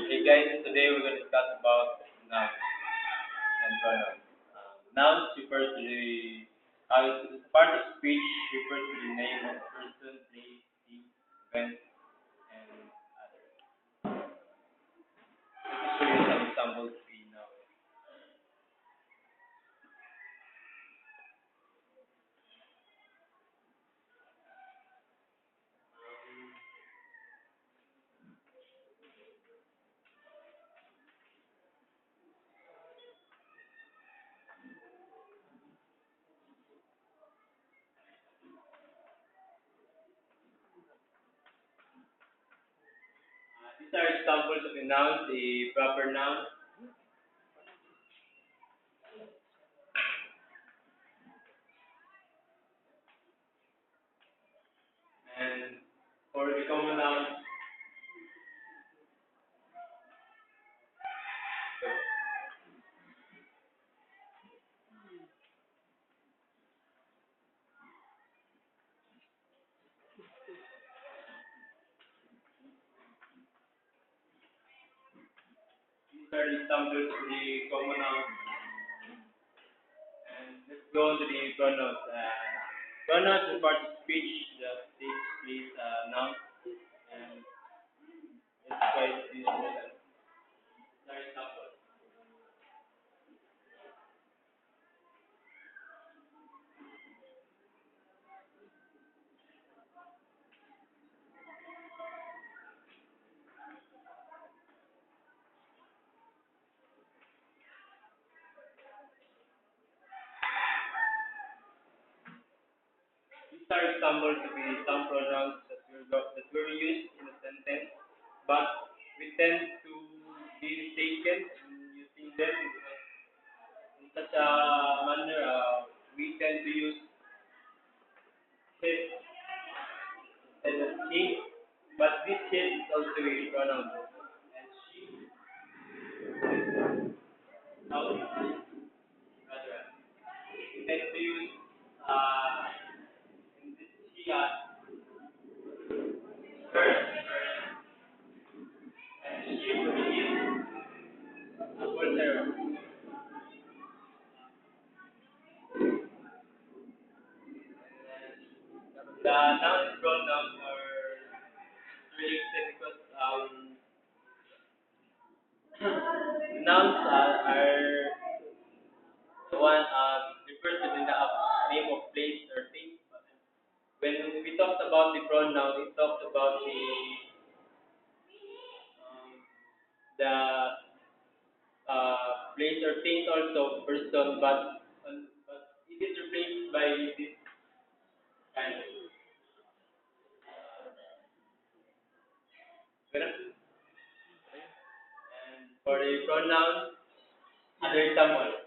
Hey guys, today we're going to discuss about nouns and pronouns. Nouns refer to the part of speech refers to the name of person, place, thing, event, and others. Let me show you some examples in nouns. These are examples of a noun, a proper noun, and for the common nouns, these are examples for the common nouns. And let's go on to the pronouns. Pronouns are part of speech that takes place noun and it's quite useful. For example, these are examples to be some pronouns that were used in a sentence, but we tend to be mistaken in using them in such a manner. We tend to use his instead of he, but this his is also a pronoun, and she now rather we tend to use in this she her and she for him for the noun and pronouns are related because nouns are the one refers to the name of place or thing. When we talked about the pronoun, we talked about the place or things also person, but it is replaced by this kind of and for the pronoun, other example.